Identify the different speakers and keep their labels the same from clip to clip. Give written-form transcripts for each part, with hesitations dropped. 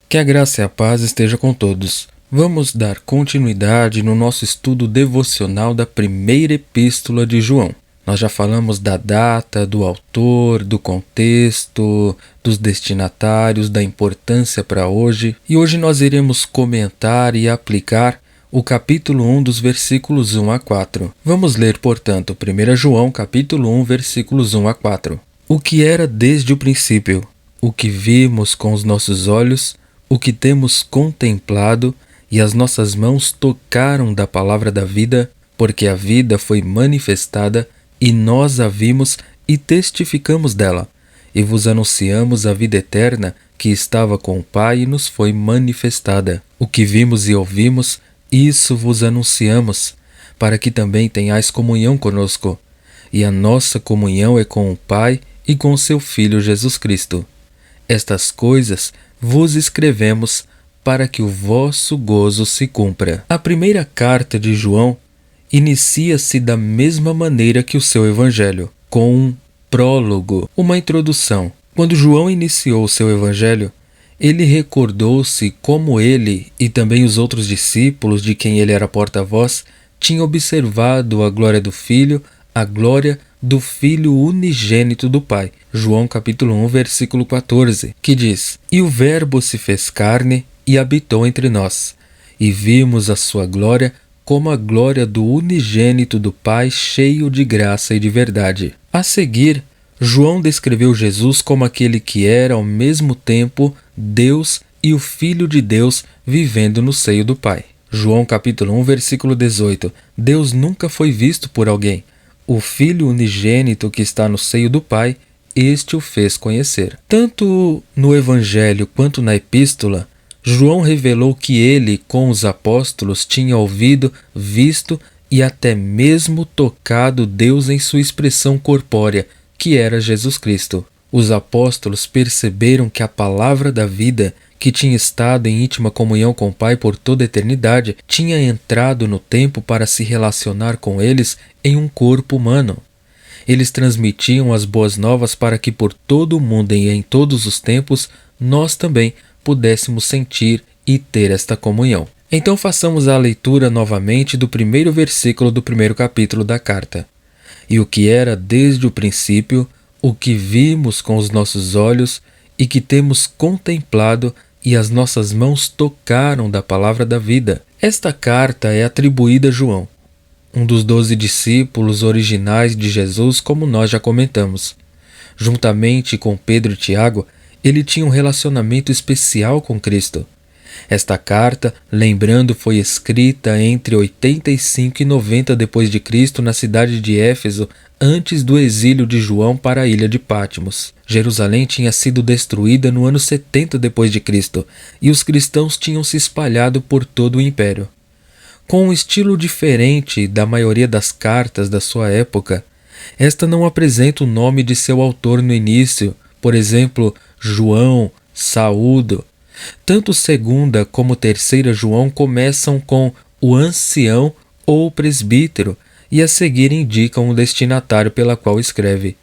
Speaker 1: Que a graça e a paz esteja com todos. Vamos dar continuidade no nosso estudo devocional da primeira epístola de João. Nós já falamos da data, do autor, do contexto, dos destinatários, da importância para hoje. E hoje nós iremos comentar e aplicar o capítulo 1 dos versículos 1 a 4. Vamos ler, portanto, 1 João, capítulo 1, versículos 1 a 4. O que era desde o princípio, o que vimos com os nossos olhos, o que temos contemplado, e as nossas mãos tocaram da palavra da vida, porque a vida foi manifestada, e nós a vimos e testificamos dela, e vos anunciamos a vida eterna que estava com o Pai e nos foi manifestada. O que vimos e ouvimos, isso vos anunciamos, para que também tenhais comunhão conosco. E a nossa comunhão é com o Pai e com o seu Filho Jesus Cristo. Estas coisas vos escrevemos para que o vosso gozo se cumpra. A primeira carta de João inicia-se da mesma maneira que o seu evangelho, com um prólogo, uma introdução. Quando João iniciou o seu evangelho, ele recordou-se como ele e também os outros discípulos de quem ele era porta-voz tinham observado a glória do Filho, a glória do Filho unigênito do Pai. João capítulo 1, versículo 14, que diz: E o Verbo se fez carne e habitou entre nós, e vimos a sua glória como a glória do unigênito do Pai, cheio de graça e de verdade. A seguir, João descreveu Jesus como aquele que era ao mesmo tempo Deus e o Filho de Deus vivendo no seio do Pai. João capítulo 1, versículo 18. Deus nunca foi visto por alguém. O Filho unigênito que está no seio do Pai, este o fez conhecer. Tanto no Evangelho quanto na Epístola, João revelou que ele, com os apóstolos, tinha ouvido, visto e até mesmo tocado Deus em sua expressão corpórea, que era Jesus Cristo. Os apóstolos perceberam que a palavra da vida, que tinha estado em íntima comunhão com o Pai por toda a eternidade, tinha entrado no tempo para se relacionar com eles em um corpo humano. Eles transmitiam as boas novas para que por todo o mundo e em todos os tempos nós também pudéssemos sentir e ter esta comunhão. Então façamos a leitura novamente do primeiro versículo do primeiro capítulo da carta. E o que era desde o princípio, o que vimos com os nossos olhos e que temos contemplado, e as nossas mãos tocaram da palavra da vida. Esta carta é atribuída a João, um dos 12 discípulos originais de Jesus, como nós já comentamos. Juntamente com Pedro e Tiago, ele tinha um relacionamento especial com Cristo. Esta carta, lembrando, foi escrita entre 85 e 90 d.C. na cidade de Éfeso, antes do exílio de João para a ilha de Patmos. Jerusalém tinha sido destruída no ano 70 d.C. e os cristãos tinham se espalhado por todo o império. Com um estilo diferente da maioria das cartas da sua época, esta não apresenta o nome de seu autor no início, por exemplo, João, Saúdo. Tanto segunda como terceira João começam com o ancião ou presbítero e a seguir indicam o destinatário pela qual escreve.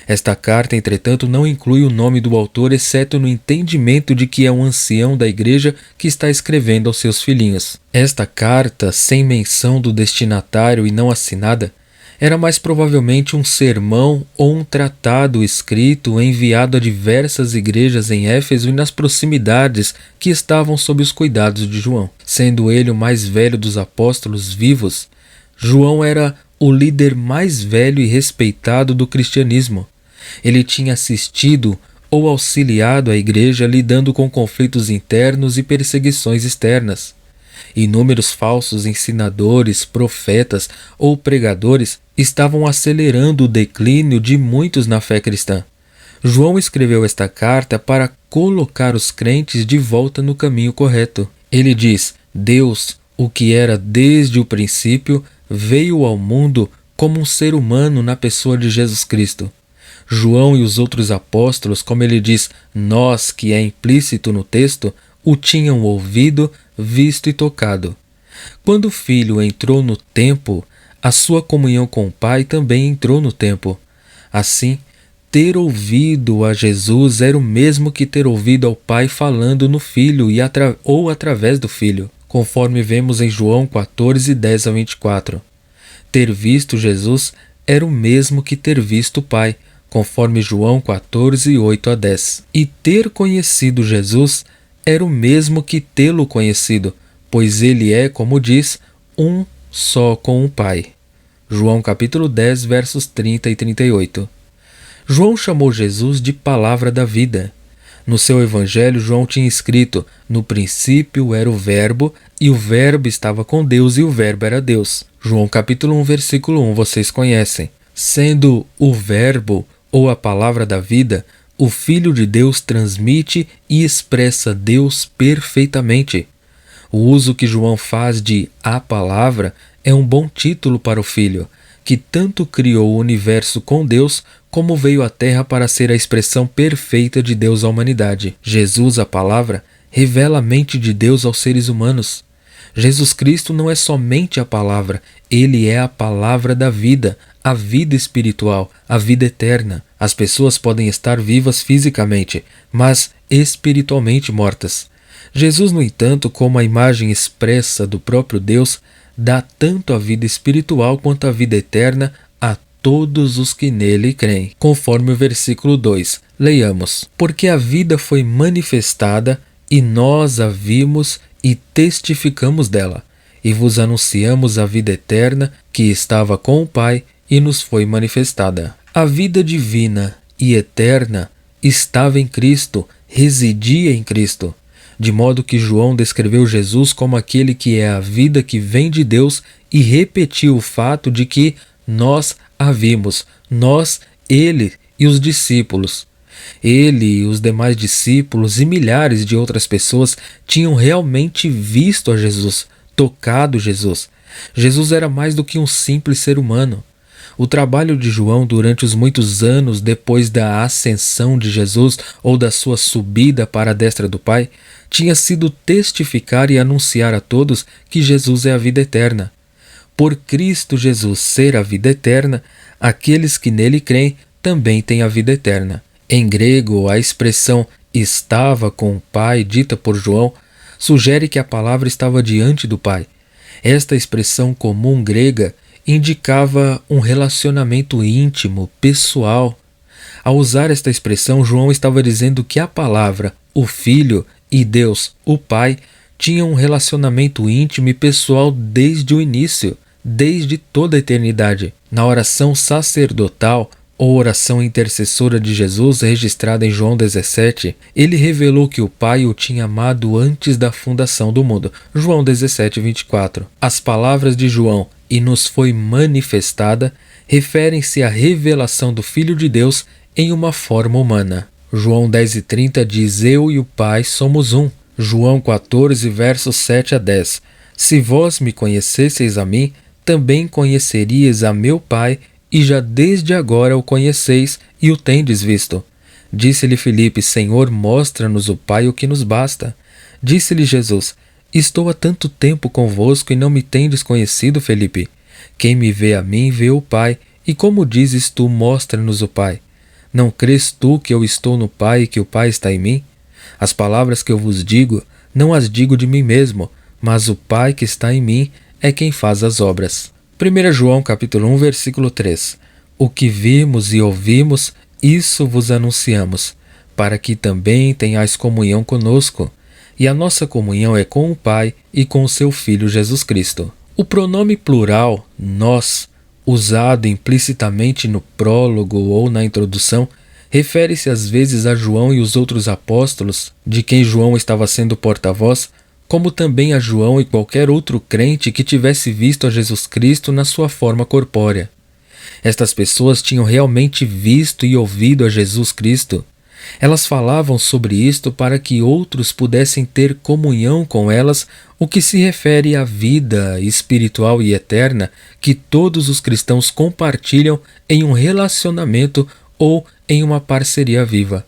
Speaker 1: Esta carta, entretanto, não inclui o nome do autor, exceto no entendimento de que é um ancião da igreja que está escrevendo aos seus filhinhos. Esta carta, sem menção do destinatário e não assinada, era mais provavelmente um sermão ou um tratado escrito enviado a diversas igrejas em Éfeso e nas proximidades que estavam sob os cuidados de João. Sendo ele o mais velho dos apóstolos vivos, João era o líder mais velho e respeitado do cristianismo. Ele tinha assistido ou auxiliado a igreja lidando com conflitos internos e perseguições externas. Inúmeros falsos ensinadores, profetas ou pregadores estavam acelerando o declínio de muitos na fé cristã. João escreveu esta carta para colocar os crentes de volta no caminho correto. Ele diz: Deus, o que era desde o princípio, veio ao mundo como um ser humano na pessoa de Jesus Cristo. João e os outros apóstolos, como ele diz, nós, que é implícito no texto, o tinham ouvido, visto e tocado. Quando o Filho entrou no tempo, a sua comunhão com o Pai também entrou no tempo. Assim, ter ouvido a Jesus era o mesmo que ter ouvido ao Pai falando no Filho ou através do Filho, conforme vemos em João 14, 10 a 24. Ter visto Jesus era o mesmo que ter visto o Pai, conforme João 14, 8 a 10. E ter conhecido Jesus era o mesmo que tê-lo conhecido, pois ele é, como diz, um só com o Pai. João capítulo 10, versos 30 e 38. João chamou Jesus de Palavra da Vida. No seu evangelho, João tinha escrito: no princípio era o Verbo, e o Verbo estava com Deus, e o Verbo era Deus. João capítulo 1, versículo 1, vocês conhecem. Sendo o Verbo, ou a Palavra da Vida, o Filho de Deus transmite e expressa Deus perfeitamente. O uso que João faz de a Palavra é um bom título para o Filho, que tanto criou o universo com Deus, como veio à Terra para ser a expressão perfeita de Deus à humanidade. Jesus, a Palavra, revela a mente de Deus aos seres humanos. Jesus Cristo não é somente a Palavra, ele é a Palavra da vida, a vida espiritual, a vida eterna. As pessoas podem estar vivas fisicamente, mas espiritualmente mortas. Jesus, no entanto, como a imagem expressa do próprio Deus, dá tanto a vida espiritual quanto a vida eterna a todos os que nele creem. Conforme o versículo 2, leiamos: porque a vida foi manifestada, e nós a vimos e testificamos dela, e vos anunciamos a vida eterna que estava com o Pai e nos foi manifestada. A vida divina e eterna estava em Cristo, residia em Cristo. De modo que João descreveu Jesus como aquele que é a vida que vem de Deus e repetiu o fato de que nós a vimos, nós, ele e os discípulos. Ele e os demais discípulos e milhares de outras pessoas tinham realmente visto a Jesus, tocado Jesus. Jesus era mais do que um simples ser humano. O trabalho de João durante os muitos anos depois da ascensão de Jesus ou da sua subida para a destra do Pai tinha sido testificar e anunciar a todos que Jesus é a vida eterna. Por Cristo Jesus ser a vida eterna, aqueles que nele creem também têm a vida eterna. Em grego, a expressão estava com o Pai, dita por João, sugere que a palavra estava diante do Pai. Esta expressão comum grega indicava um relacionamento íntimo, pessoal. Ao usar esta expressão, João estava dizendo que a palavra, o Filho e Deus, o Pai, tinham um relacionamento íntimo e pessoal desde o início, desde toda a eternidade. Na oração sacerdotal, ou oração intercessora de Jesus, registrada em João 17, ele revelou que o Pai o tinha amado antes da fundação do mundo. João 17, 24. As palavras de João, e nos foi manifestada, referem-se à revelação do Filho de Deus em uma forma humana. João 10 e 30 diz: eu e o Pai somos um. João 14, versos 7 a 10. Se vós me conhecesseis a mim, também conheceríeis a meu Pai, e já desde agora o conheceis e o tendes visto. Disse-lhe Filipe: Senhor, mostra-nos o Pai, o que nos basta. Disse-lhe Jesus: estou há tanto tempo convosco e não me tendes conhecido, Filipe? Quem me vê a mim, vê o Pai. E como dizes tu, mostra-nos o Pai? Não crês tu que eu estou no Pai e que o Pai está em mim? As palavras que eu vos digo, não as digo de mim mesmo, mas o Pai que está em mim é quem faz as obras. 1 João capítulo 1, versículo 3. O que vimos e ouvimos, isso vos anunciamos, para que também tenhais comunhão conosco. E a nossa comunhão é com o Pai e com o seu Filho Jesus Cristo. O pronome plural, nós, usado implicitamente no prólogo ou na introdução, refere-se às vezes a João e os outros apóstolos, de quem João estava sendo porta-voz, como também a João e qualquer outro crente que tivesse visto a Jesus Cristo na sua forma corpórea. Estas pessoas tinham realmente visto e ouvido a Jesus Cristo. Elas falavam sobre isto para que outros pudessem ter comunhão com elas, o que se refere à vida espiritual e eterna que todos os cristãos compartilham em um relacionamento ou em uma parceria viva.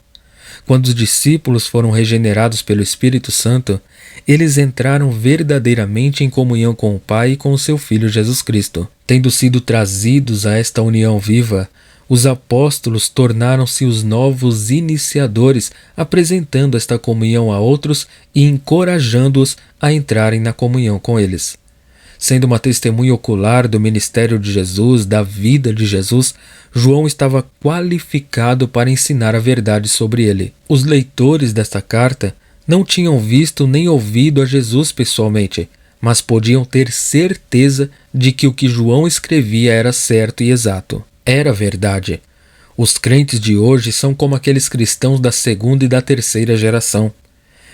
Speaker 1: Quando os discípulos foram regenerados pelo Espírito Santo, eles entraram verdadeiramente em comunhão com o Pai e com o seu Filho Jesus Cristo. Tendo sido trazidos a esta união viva, Os apóstolos tornaram-se os novos iniciadores, apresentando esta comunhão a outros e encorajando-os a entrarem na comunhão com eles. Sendo uma testemunha ocular do ministério de Jesus, da vida de Jesus, João estava qualificado para ensinar a verdade sobre ele. Os leitores desta carta não tinham visto nem ouvido a Jesus pessoalmente, mas podiam ter certeza de que o que João escrevia era certo e exato. Era verdade. Os crentes de hoje são como aqueles cristãos da segunda e da terceira geração.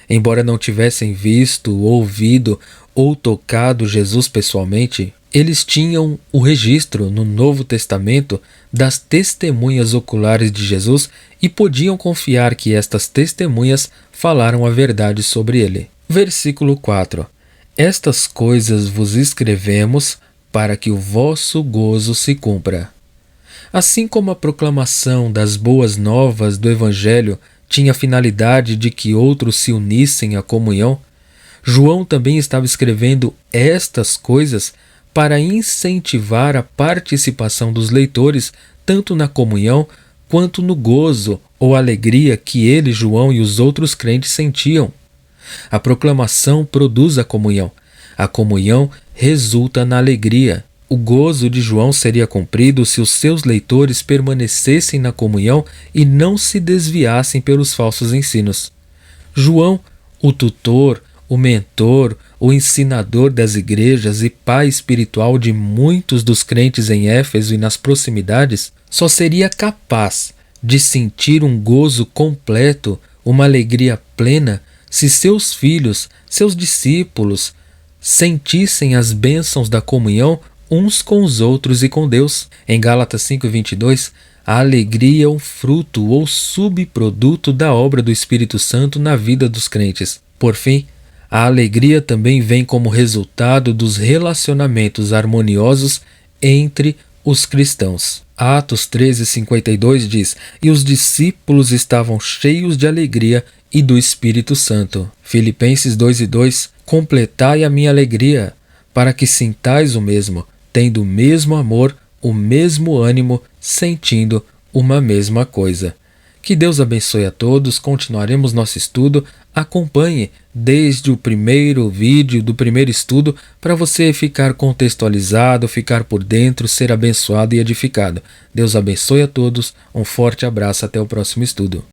Speaker 1: Embora não tivessem visto, ouvido ou tocado Jesus pessoalmente, eles tinham o registro no Novo Testamento das testemunhas oculares de Jesus e podiam confiar que estas testemunhas falaram a verdade sobre ele. Versículo 4. Estas coisas vos escrevemos para que o vosso gozo se cumpra. Assim como a proclamação das boas novas do Evangelho tinha a finalidade de que outros se unissem à comunhão, João também estava escrevendo estas coisas para incentivar a participação dos leitores tanto na comunhão quanto no gozo ou alegria que ele, João e os outros crentes sentiam. A proclamação produz a comunhão resulta na alegria. O gozo de João seria cumprido se os seus leitores permanecessem na comunhão e não se desviassem pelos falsos ensinos. João, o tutor, o mentor, o ensinador das igrejas e pai espiritual de muitos dos crentes em Éfeso e nas proximidades, só seria capaz de sentir um gozo completo, uma alegria plena, se seus filhos, seus discípulos, sentissem as bênçãos da comunhão uns com os outros e com Deus. Em Gálatas 5:22, a alegria é um fruto ou subproduto da obra do Espírito Santo na vida dos crentes. Por fim, a alegria também vem como resultado dos relacionamentos harmoniosos entre os cristãos. Atos 13:52 diz: E os discípulos estavam cheios de alegria e do Espírito Santo. Filipenses 2:2: Completai a minha alegria, para que sintais o mesmo, tendo o mesmo amor, o mesmo ânimo, sentindo uma mesma coisa. Que Deus abençoe a todos. Continuaremos nosso estudo. Acompanhe desde o primeiro vídeo do primeiro estudo para você ficar contextualizado, ficar por dentro, ser abençoado e edificado. Deus abençoe a todos. Um forte abraço. Até o próximo estudo.